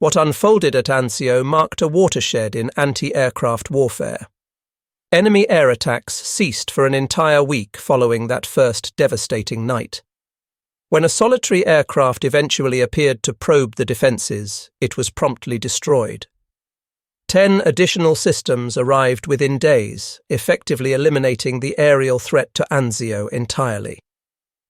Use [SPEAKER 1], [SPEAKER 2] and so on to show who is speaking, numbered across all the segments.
[SPEAKER 1] What unfolded at Anzio marked a watershed in anti-aircraft warfare. Enemy air attacks ceased for an entire week following that first devastating night. When a solitary aircraft eventually appeared to probe the defences, it was promptly destroyed. 10 additional systems arrived within days, effectively eliminating the aerial threat to Anzio entirely.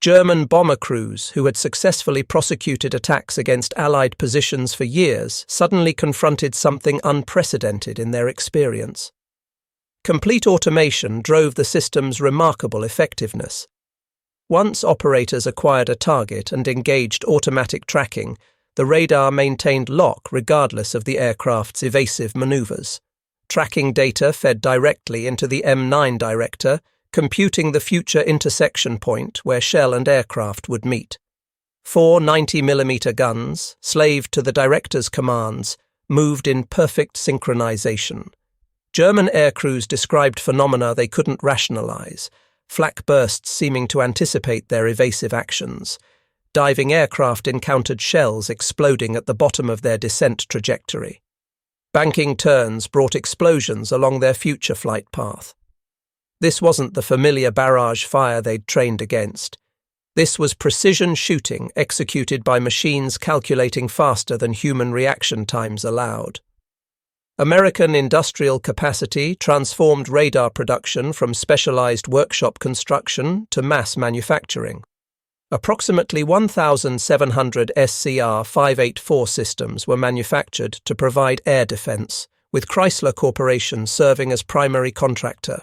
[SPEAKER 1] German bomber crews, who had successfully prosecuted attacks against Allied positions for years, suddenly confronted something unprecedented in their experience. Complete automation drove the system's remarkable effectiveness. Once operators acquired a target and engaged automatic tracking, the radar maintained lock regardless of the aircraft's evasive maneuvers. Tracking data fed directly into the M9 director, computing the future intersection point where shell and aircraft would meet. 4 90mm guns, slaved to the director's commands, moved in perfect synchronization. German aircrews described phenomena they couldn't rationalize, flak bursts seeming to anticipate their evasive actions. Diving aircraft encountered shells exploding at the bottom of their descent trajectory. Banking turns brought explosions along their future flight path. This wasn't the familiar barrage fire they'd trained against. This was precision shooting executed by machines calculating faster than human reaction times allowed. American industrial capacity transformed radar production from specialized workshop construction to mass manufacturing. Approximately 1,700 SCR-584 systems were manufactured to provide air defense, with Chrysler Corporation serving as primary contractor.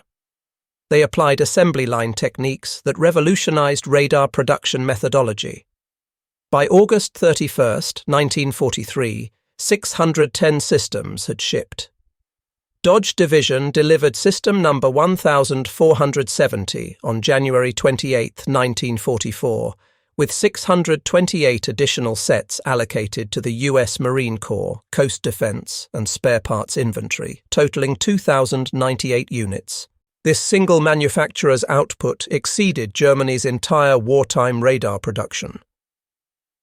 [SPEAKER 1] They applied assembly line techniques that revolutionized radar production methodology. By August 31, 1943, 610 systems had shipped. Dodge Division delivered system number 1470 on January 28, 1944, with 628 additional sets allocated to the U.S. Marine Corps, Coast Defense, and spare parts inventory, totaling 2,098 units. This single manufacturer's output exceeded Germany's entire wartime radar production.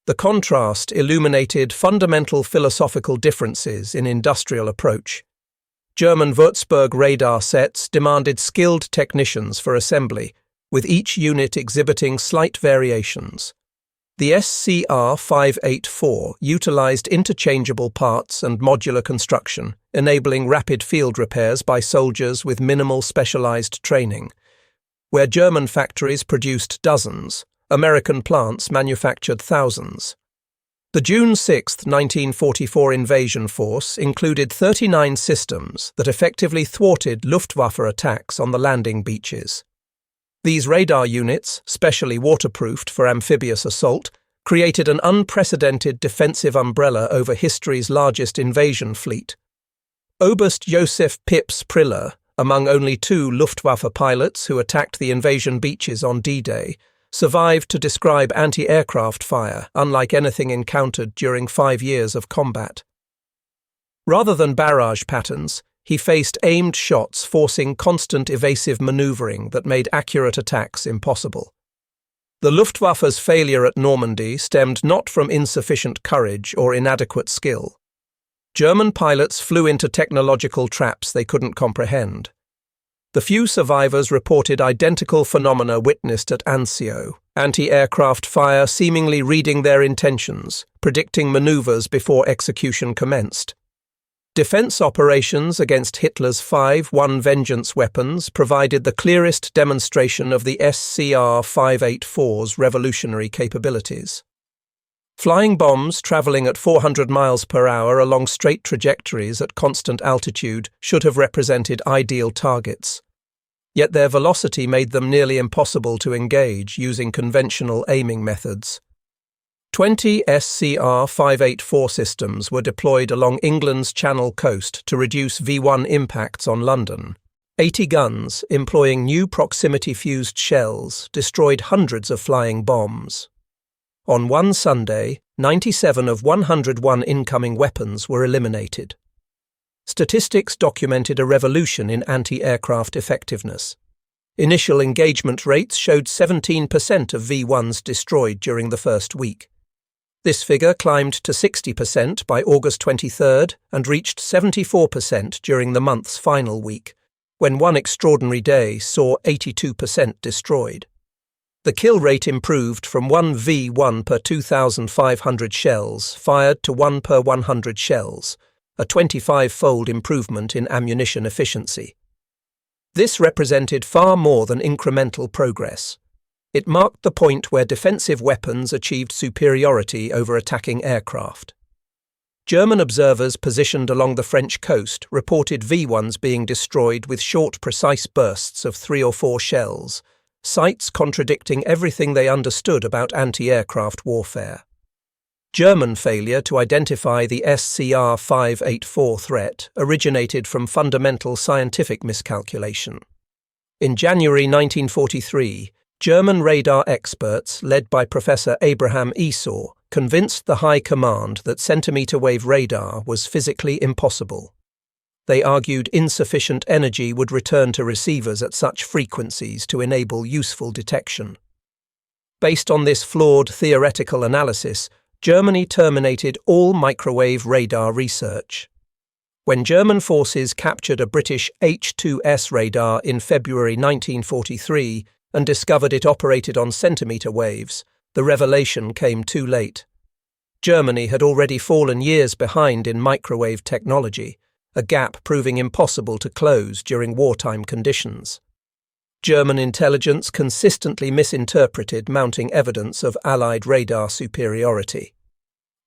[SPEAKER 1] The contrast illuminated fundamental philosophical differences in industrial approach. German Würzburg radar sets demanded skilled technicians for assembly, with each unit exhibiting slight variations. The SCR-584 utilized interchangeable parts and modular construction, enabling rapid field repairs by soldiers with minimal specialized training. Where German factories produced dozens, American plants manufactured thousands. The June 6, 1944 invasion force included 39 systems that effectively thwarted Luftwaffe attacks on the landing beaches. These radar units, specially waterproofed for amphibious assault, created an unprecedented defensive umbrella over history's largest invasion fleet. Oberst Josef Pips Priller, among only 2 Luftwaffe pilots who attacked the invasion beaches on D-Day, survived to describe anti-aircraft fire, unlike anything encountered during 5 years of combat. Rather than barrage patterns, he faced aimed shots forcing constant evasive maneuvering that made accurate attacks impossible. The Luftwaffe's failure at Normandy stemmed not from insufficient courage or inadequate skill. German pilots flew into technological traps they couldn't comprehend. The few survivors reported identical phenomena witnessed at Anzio, anti-aircraft fire seemingly reading their intentions, predicting maneuvers before execution commenced. Defense operations against Hitler's 5.1 Vengeance weapons provided the clearest demonstration of the SCR-584's revolutionary capabilities. Flying bombs traveling at 400 miles per hour along straight trajectories at constant altitude should have represented ideal targets. Yet their velocity made them nearly impossible to engage using conventional aiming methods. 20 SCR-584 systems were deployed along England's Channel coast to reduce V1 impacts on London. 80 guns, employing new proximity-fused shells, destroyed hundreds of flying bombs. On one Sunday, 97 of 101 incoming weapons were eliminated. Statistics documented a revolution in anti-aircraft effectiveness. Initial engagement rates showed 17% of V1s destroyed during the first week. This figure climbed to 60% by August 23rd and reached 74% during the month's final week, when one extraordinary day saw 82% destroyed. The kill rate improved from 1 V1 per 2,500 shells fired to 1 per 100 shells, a 25-fold improvement in ammunition efficiency. This represented far more than incremental progress. It marked the point where defensive weapons achieved superiority over attacking aircraft. German observers positioned along the French coast reported V1s being destroyed with short, precise bursts of 3 or 4 shells, sites contradicting everything they understood about anti-aircraft warfare. German failure to identify the SCR-584 threat originated from fundamental scientific miscalculation. In January 1943, German radar experts, led by Professor Abraham Esau, convinced the High Command that centimetre-wave radar was physically impossible. They argued insufficient energy would return to receivers at such frequencies to enable useful detection. Based on this flawed theoretical analysis, Germany terminated all microwave radar research. When German forces captured a British H-2S radar in February 1943 and discovered it operated on centimetre waves, the revelation came too late. Germany had already fallen years behind in microwave technology, a gap proving impossible to close during wartime conditions. German intelligence consistently misinterpreted mounting evidence of Allied radar superiority.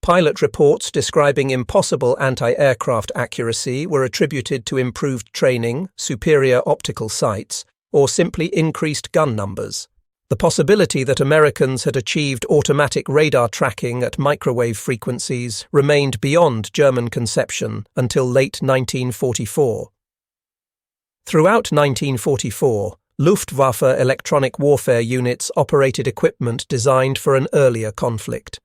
[SPEAKER 1] Pilot reports describing impossible anti-aircraft accuracy were attributed to improved training, superior optical sights, or simply increased gun numbers. The possibility that Americans had achieved automatic radar tracking at microwave frequencies remained beyond German conception until late 1944. Throughout 1944, Luftwaffe electronic warfare units operated equipment designed for an earlier conflict.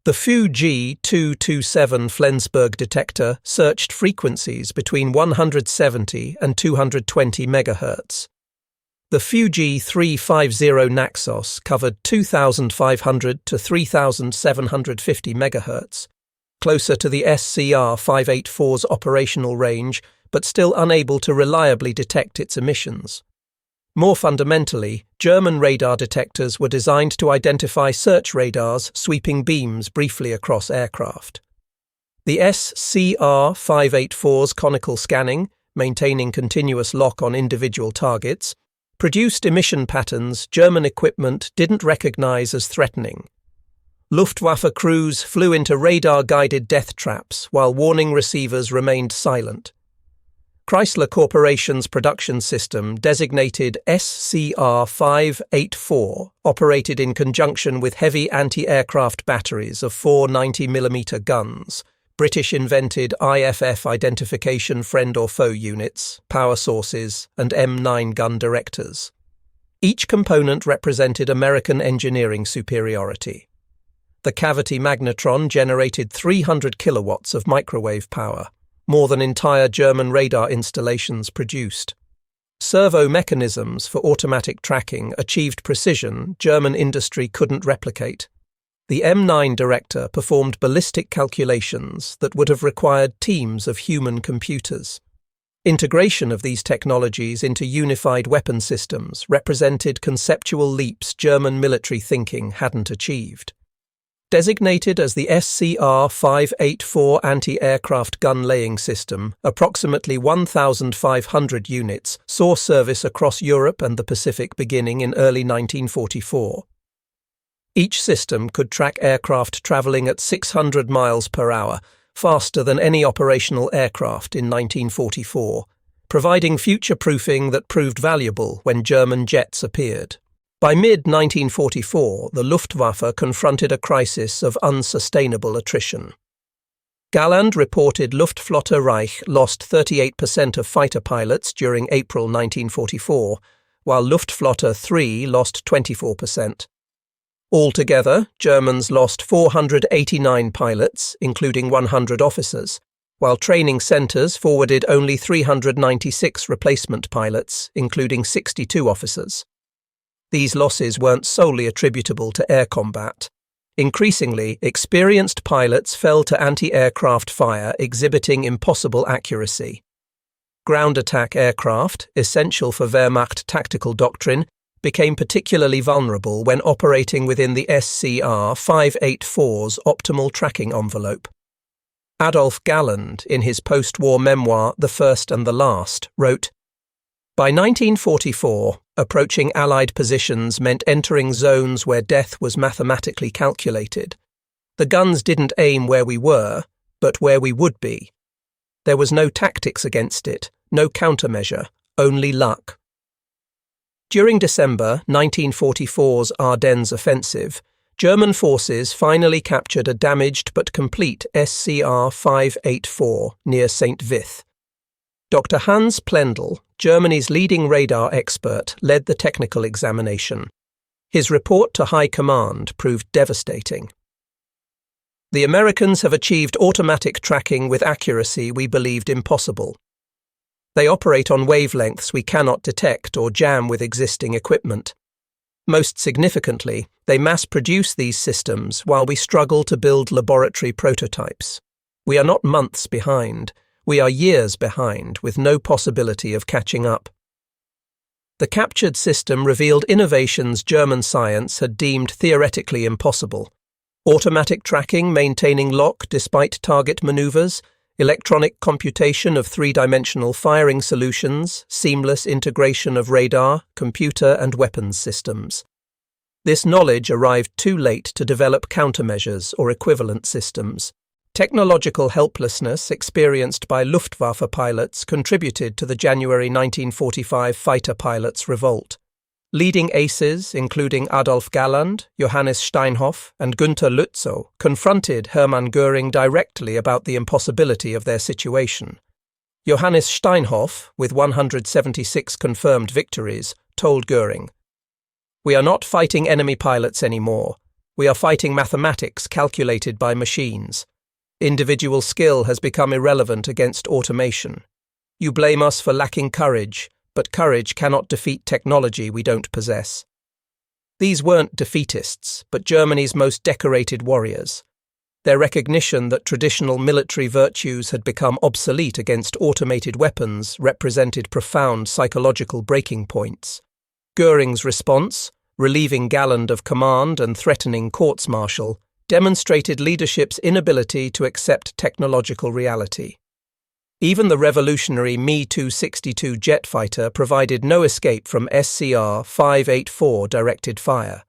[SPEAKER 1] The Fu-G-227 Flensburg detector searched frequencies between 170 and 220 MHz. The Fu-G-350 Naxos covered 2,500 to 3,750 MHz, closer to the SCR-584's operational range, but still unable to reliably detect its emissions. More fundamentally, German radar detectors were designed to identify search radars sweeping beams briefly across aircraft. The SCR-584's conical scanning, maintaining continuous lock on individual targets, produced emission patterns German equipment didn't recognize as threatening. Luftwaffe crews flew into radar-guided death traps while warning receivers remained silent. Chrysler Corporation's production system, designated SCR-584, operated in conjunction with heavy anti-aircraft batteries of 4 90mm guns, British-invented IFF identification friend or foe units, power sources, and M9 gun directors. Each component represented American engineering superiority. The cavity magnetron generated 300 kilowatts of microwave power, more than entire German radar installations produced. Servo mechanisms for automatic tracking achieved precision German industry couldn't replicate. The M9 director performed ballistic calculations that would have required teams of human computers. Integration of these technologies into unified weapon systems represented conceptual leaps German military thinking hadn't achieved. Designated as the SCR-584 anti-aircraft gun laying system, approximately 1,500 units saw service across Europe and the Pacific beginning in early 1944. Each system could track aircraft traveling at 600 miles per hour, faster than any operational aircraft in 1944, providing future-proofing that proved valuable when German jets appeared. By mid-1944, the Luftwaffe confronted a crisis of unsustainable attrition. Galland reported Luftflotte Reich lost 38% of fighter pilots during April 1944, while Luftflotte 3 lost 24%. Altogether, Germans lost 489 pilots, including 100 officers, while training centres forwarded only 396 replacement pilots, including 62 officers. These losses weren't solely attributable to air combat. Increasingly, experienced pilots fell to anti-aircraft fire exhibiting impossible accuracy. Ground attack aircraft, essential for Wehrmacht tactical doctrine, became particularly vulnerable when operating within the SCR-584's optimal tracking envelope. Adolf Galland, in his post-war memoir The First and the Last, wrote, "By 1944, approaching Allied positions meant entering zones where death was mathematically calculated. The guns didn't aim where we were, but where we would be. There was no tactics against it, no countermeasure, only luck." During December 1944's Ardennes offensive, German forces finally captured a damaged but complete SCR-584 near St. Vith. Dr. Hans Plendl, Germany's leading radar expert, led the technical examination. His report to High Command proved devastating. "The Americans have achieved automatic tracking with accuracy we believed impossible. They operate on wavelengths we cannot detect or jam with existing equipment. Most significantly, they mass-produce these systems while we struggle to build laboratory prototypes. We are not months behind. We are years behind, with no possibility of catching up." The captured system revealed innovations German science had deemed theoretically impossible. Automatic tracking maintaining lock despite target maneuvers, electronic computation of three-dimensional firing solutions, seamless integration of radar, computer and weapons systems. This knowledge arrived too late to develop countermeasures or equivalent systems. Technological helplessness experienced by Luftwaffe pilots contributed to the January 1945 fighter pilots' revolt. Leading aces, including Adolf Galland, Johannes Steinhoff, and Günther Lützow, confronted Hermann Göring directly about the impossibility of their situation. Johannes Steinhoff, with 176 confirmed victories, told Göring, "We are not fighting enemy pilots anymore. We are fighting mathematics calculated by machines. Individual skill has become irrelevant against automation. You blame us for lacking courage, but courage cannot defeat technology we don't possess." These weren't defeatists, but Germany's most decorated warriors. Their recognition that traditional military virtues had become obsolete against automated weapons represented profound psychological breaking points. Göring's response, relieving Galland of command and threatening courts-martial, demonstrated leadership's inability to accept technological reality. Even the revolutionary Me-262 jet fighter provided no escape from SCR-584 directed fire.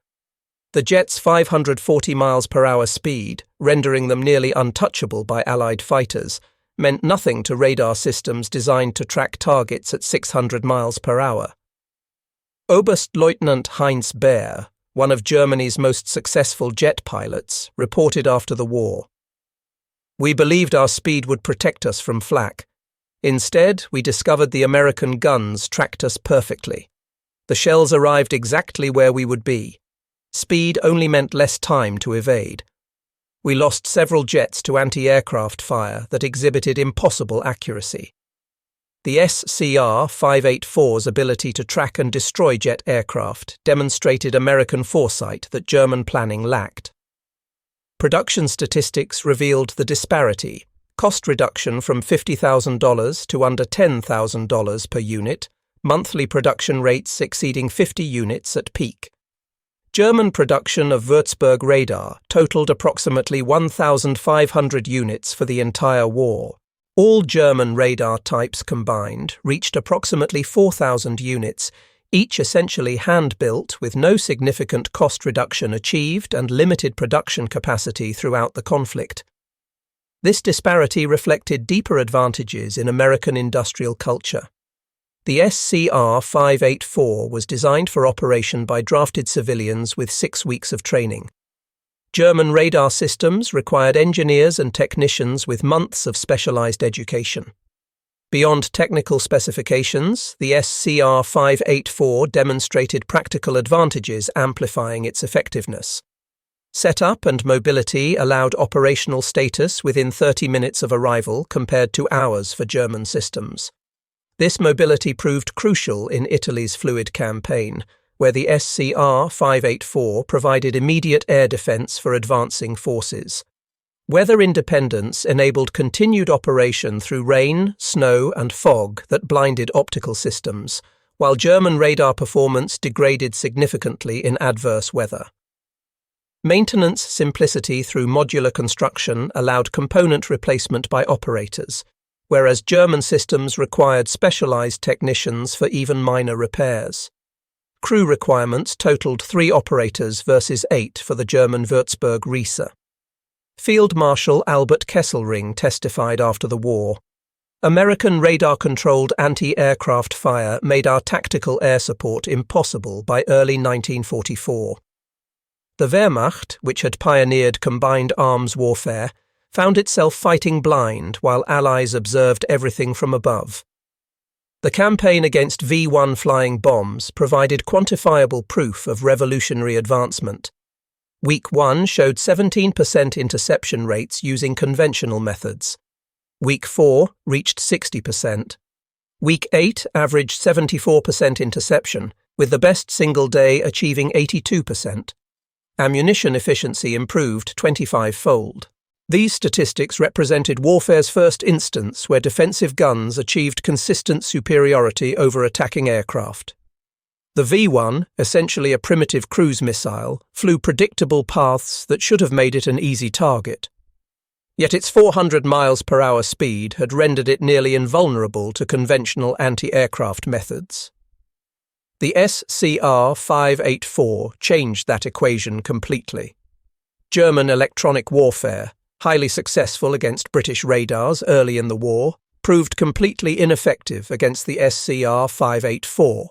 [SPEAKER 1] The jet's 540 miles per hour speed, rendering them nearly untouchable by Allied fighters, meant nothing to radar systems designed to track targets at 600 miles per hour. Oberstleutnant Heinz Baer, one of Germany's most successful jet pilots, reported after the war, "We believed our speed would protect us from flak. Instead, we discovered the American guns tracked us perfectly. The shells arrived exactly where we would be. Speed only meant less time to evade. We lost several jets to anti-aircraft fire that exhibited impossible accuracy." The SCR-584's ability to track and destroy jet aircraft demonstrated American foresight that German planning lacked. Production statistics revealed the disparity: cost reduction from $50,000 to under $10,000 per unit, monthly production rates exceeding 50 units at peak. German production of Würzburg radar totaled approximately 1,500 units for the entire war. All German radar types combined reached approximately 4,000 units, each essentially hand-built with no significant cost reduction achieved and limited production capacity throughout the conflict. This disparity reflected deeper advantages in American industrial culture. The SCR-584 was designed for operation by drafted civilians with 6 weeks of training. German radar systems required engineers and technicians with months of specialized education. Beyond technical specifications, the SCR-584 demonstrated practical advantages amplifying its effectiveness. Setup and mobility allowed operational status within 30 minutes of arrival compared to hours for German systems. This mobility proved crucial in Italy's fluid campaign, where the SCR-584 provided immediate air defense for advancing forces. Weather independence enabled continued operation through rain, snow, and fog that blinded optical systems, while German radar performance degraded significantly in adverse weather. Maintenance simplicity through modular construction allowed component replacement by operators, whereas German systems required specialized technicians for even minor repairs. Crew requirements totaled 3 operators versus 8 for the German Würzburg Riese. Field Marshal Albert Kesselring testified after the war, "American radar-controlled anti-aircraft fire made our tactical air support impossible by early 1944. The Wehrmacht, which had pioneered combined arms warfare, found itself fighting blind while Allies observed everything from above. The campaign against V-1 flying bombs provided quantifiable proof of revolutionary advancement. Week 1 showed 17% interception rates using conventional methods. Week 4 reached 60%. Week 8 averaged 74% interception, with the best single day achieving 82%. Ammunition efficiency improved 25-fold. These statistics represented warfare's first instance where defensive guns achieved consistent superiority over attacking aircraft. The V-1, essentially a primitive cruise missile, flew predictable paths that should have made it an easy target. Yet its 400 miles per hour speed had rendered it nearly invulnerable to conventional anti-aircraft methods. The SCR-584 changed that equation completely. German electronic warfare, highly successful against British radars early in the war, proved completely ineffective against the SCR-584.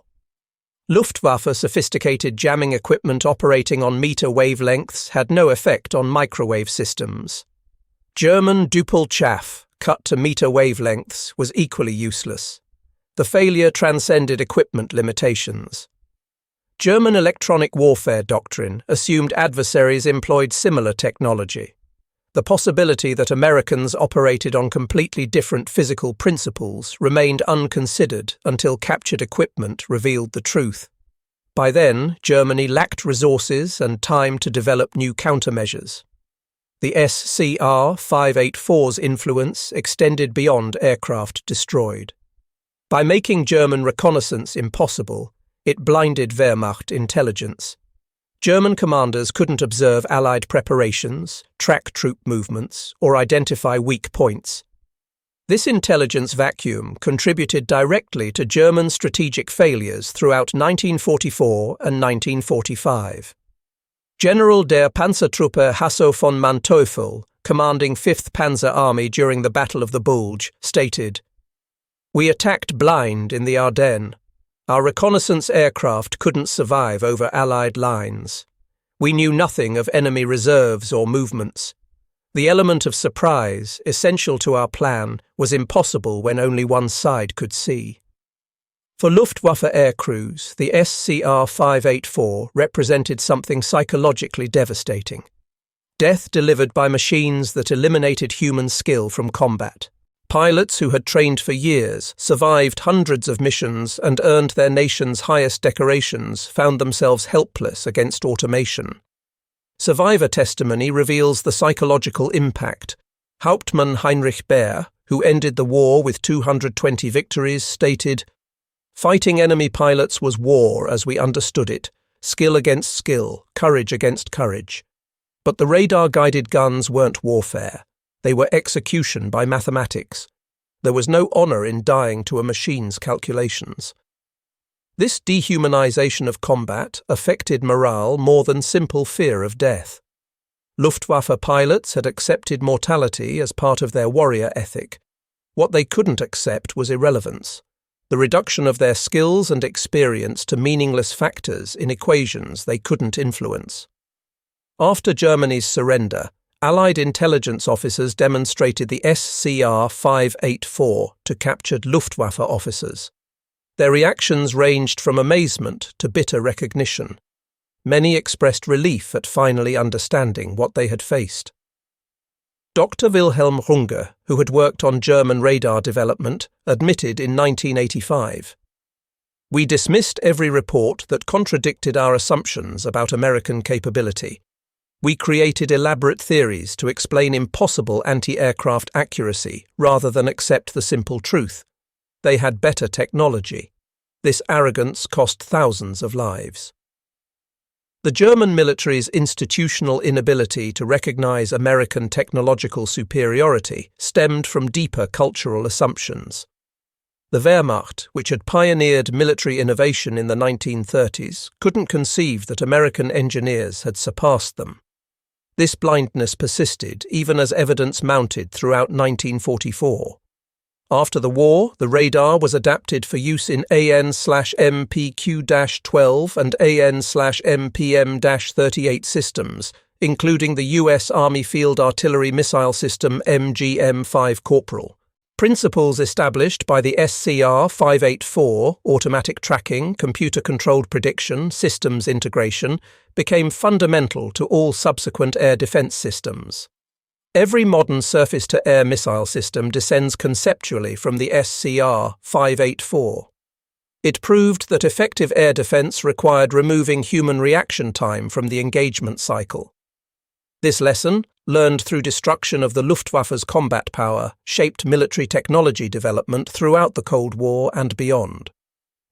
[SPEAKER 1] Luftwaffe sophisticated jamming equipment operating on meter wavelengths had no effect on microwave systems. German Doppelchaff, cut to meter wavelengths, was equally useless. The failure transcended equipment limitations. German electronic warfare doctrine assumed adversaries employed similar technology. The possibility that Americans operated on completely different physical principles remained unconsidered until captured equipment revealed the truth. By then, Germany lacked resources and time to develop new countermeasures. The SCR-584's influence extended beyond aircraft destroyed. By making German reconnaissance impossible, it blinded Wehrmacht intelligence. German commanders couldn't observe Allied preparations, track troop movements, or identify weak points. This intelligence vacuum contributed directly to German strategic failures throughout 1944 and 1945. General der Panzertruppe Hasso von Manteuffel, commanding 5th Panzer Army during the Battle of the Bulge, stated, "We attacked blind in the Ardennes. Our reconnaissance aircraft couldn't survive over Allied lines. We knew nothing of enemy reserves or movements. The element of surprise, essential to our plan, was impossible when only one side could see." For Luftwaffe aircrews, the SCR-584 represented something psychologically devastating. Death delivered by machines that eliminated human skill from combat. Pilots who had trained for years, survived hundreds of missions, and earned their nation's highest decorations found themselves helpless against automation. Survivor testimony reveals the psychological impact. Hauptmann Heinrich Baer, who ended the war with 220 victories, stated, "Fighting enemy pilots was war as we understood it, skill against skill, courage against courage. But the radar-guided guns weren't warfare. They were execution by mathematics. There was no honor in dying to a machine's calculations." This dehumanization of combat affected morale more than simple fear of death. Luftwaffe pilots had accepted mortality as part of their warrior ethic. What they couldn't accept was irrelevance, the reduction of their skills and experience to meaningless factors in equations they couldn't influence. After Germany's surrender, Allied intelligence officers demonstrated the SCR-584 to captured Luftwaffe officers. Their reactions ranged from amazement to bitter recognition. Many expressed relief at finally understanding what they had faced. Dr. Wilhelm Runge, who had worked on German radar development, admitted in 1985, We dismissed every report that contradicted our assumptions about American capability. We created elaborate theories to explain impossible anti-aircraft accuracy rather than accept the simple truth. They had better technology. This arrogance cost thousands of lives. The German military's institutional inability to recognize American technological superiority stemmed from deeper cultural assumptions. The Wehrmacht, which had pioneered military innovation in the 1930s, couldn't conceive that American engineers had surpassed them. This blindness persisted even as evidence mounted throughout 1944. After the war, the radar was adapted for use in AN/MPQ-12 and AN/MPM-38 systems, including the U.S. Army Field Artillery Missile System MGM-5 Corporal. Principles established by the SCR-584, automatic tracking, computer-controlled prediction, systems integration, became fundamental to all subsequent air defense systems. Every modern surface-to-air missile system descends conceptually from the SCR-584. It proved that effective air defense required removing human reaction time from the engagement cycle. This lesson, learned through destruction of the Luftwaffe's combat power, shaped military technology development throughout the Cold War and beyond.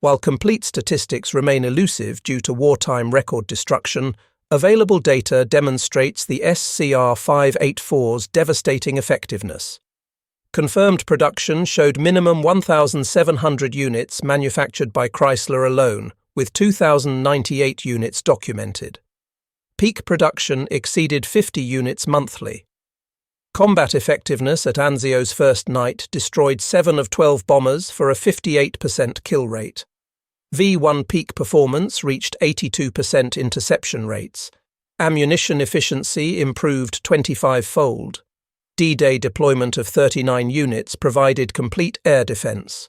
[SPEAKER 1] While complete statistics remain elusive due to wartime record destruction, available data demonstrates the SCR-584's devastating effectiveness. Confirmed production showed minimum 1,700 units manufactured by Chrysler alone, with 2,098 units documented. Peak production exceeded 50 units monthly. Combat effectiveness at Anzio's first night destroyed 7 of 12 bombers for a 58% kill rate. V-1 peak performance reached 82% interception rates. Ammunition efficiency improved 25-fold. D-Day deployment of 39 units provided complete air defense.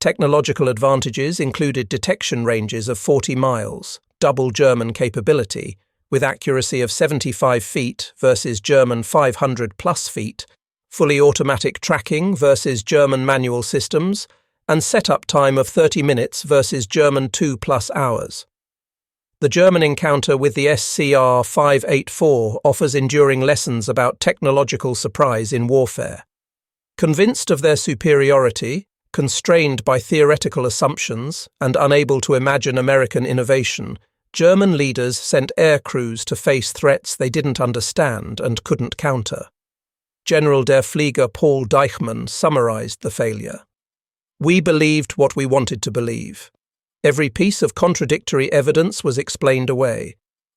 [SPEAKER 1] Technological advantages included detection ranges of 40 miles, double German capability, with accuracy of 75 feet versus German 500-plus feet, fully automatic tracking versus German manual systems, and setup time of 30 minutes versus German 2+ hours. The German encounter with the SCR-584 offers enduring lessons about technological surprise in warfare. Convinced of their superiority, constrained by theoretical assumptions, and unable to imagine American innovation, German leaders sent air crews to face threats they didn't understand and couldn't counter. General der Flieger Paul Deichmann summarized the failure. We believed what we wanted to believe. Every piece of contradictory evidence was explained away.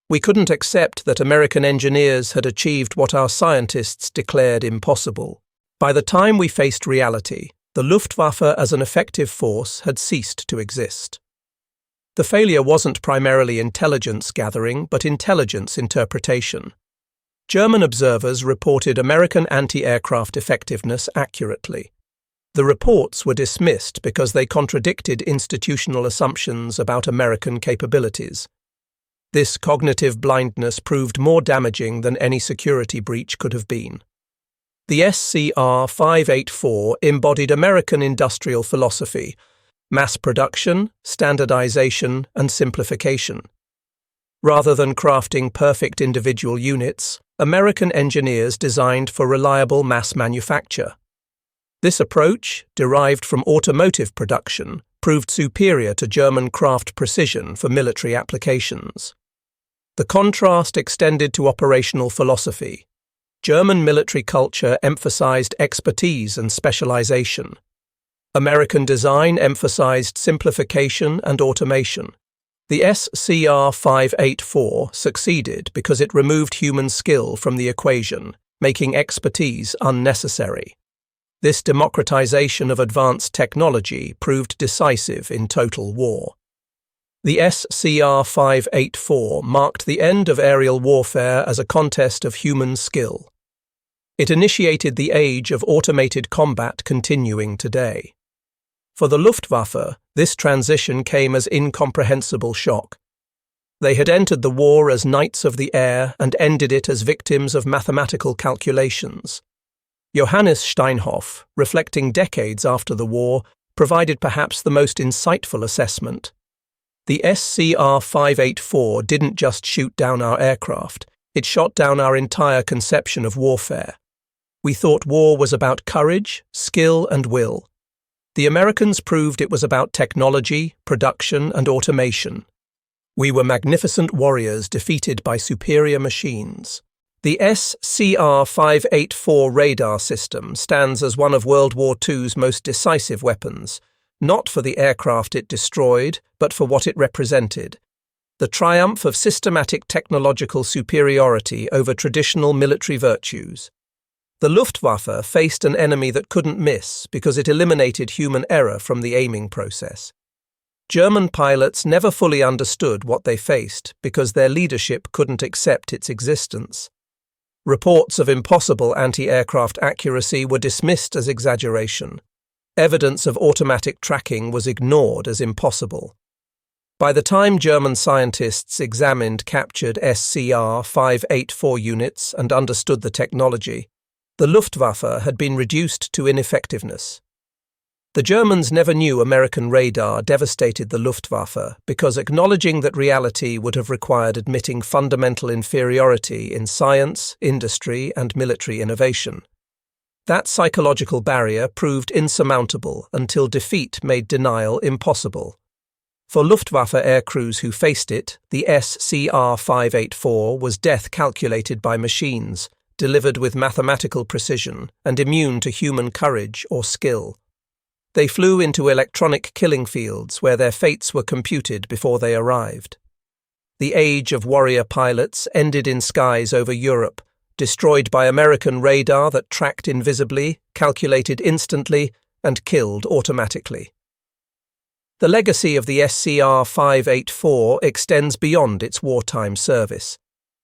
[SPEAKER 1] We couldn't accept that American engineers had achieved what our scientists declared impossible. By the time we faced reality, the Luftwaffe as an effective force had ceased to exist. The failure wasn't primarily intelligence gathering, but intelligence interpretation. German observers reported American anti-aircraft effectiveness accurately. The reports were dismissed because they contradicted institutional assumptions about American capabilities. This cognitive blindness proved more damaging than any security breach could have been. The SCR-584 embodied American industrial philosophy: mass production, standardization, and simplification. Rather than crafting perfect individual units, American engineers designed for reliable mass manufacture. This approach, derived from automotive production, proved superior to German craft precision for military applications. The contrast extended to operational philosophy. German military culture emphasized expertise and specialization. American design emphasized simplification and automation. The SCR-584 succeeded because it removed human skill from the equation, making expertise unnecessary. This democratization of advanced technology proved decisive in total war. The SCR-584 marked the end of aerial warfare as a contest of human skill. It initiated the age of automated combat continuing today. For the Luftwaffe, this transition came as incomprehensible shock. They had entered the war as knights of the air and ended it as victims of mathematical calculations. Johannes Steinhoff, reflecting decades after the war, provided perhaps the most insightful assessment. The SCR-584 didn't just shoot down our aircraft, it shot down our entire conception of warfare. We thought war was about courage, skill, and will. The Americans proved it was about technology, production, and automation. We were magnificent warriors defeated by superior machines. The SCR-584 radar system stands as one of World War II's most decisive weapons, not for the aircraft it destroyed, but for what it represented. The triumph of systematic technological superiority over traditional military virtues. The Luftwaffe faced an enemy that couldn't miss because it eliminated human error from the aiming process. German pilots never fully understood what they faced because their leadership couldn't accept its existence. Reports of impossible anti-aircraft accuracy were dismissed as exaggeration. Evidence of automatic tracking was ignored as impossible. By the time German scientists examined captured SCR-584 units and understood the technology, the Luftwaffe had been reduced to ineffectiveness. The Germans never knew American radar devastated the Luftwaffe because acknowledging that reality would have required admitting fundamental inferiority in science, industry, and military innovation. That psychological barrier proved insurmountable until defeat made denial impossible. For Luftwaffe aircrews who faced it, the SCR-584 was death calculated by machines, delivered with mathematical precision, and immune to human courage or skill. They flew into electronic killing fields where their fates were computed before they arrived. The age of warrior pilots ended in skies over Europe, destroyed by American radar that tracked invisibly, calculated instantly, and killed automatically. The legacy of the SCR-584 extends beyond its wartime service.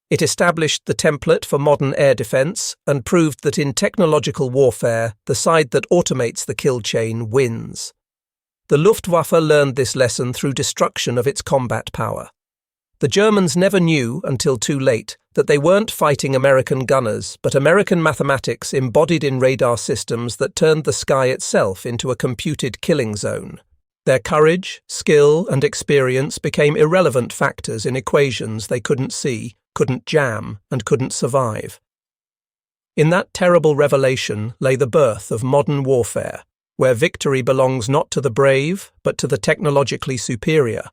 [SPEAKER 1] It established the template for modern air defense and proved that in technological warfare, the side that automates the kill chain wins. The Luftwaffe learned this lesson through destruction of its combat power. The Germans never knew, until too late, that they weren't fighting American gunners, but American mathematics embodied in radar systems that turned the sky itself into a computed killing zone. Their courage, skill, and experience became irrelevant factors in equations they couldn't see, couldn't jam, and couldn't survive. In that terrible revelation lay the birth of modern warfare, where victory belongs not to the brave, but to the technologically superior.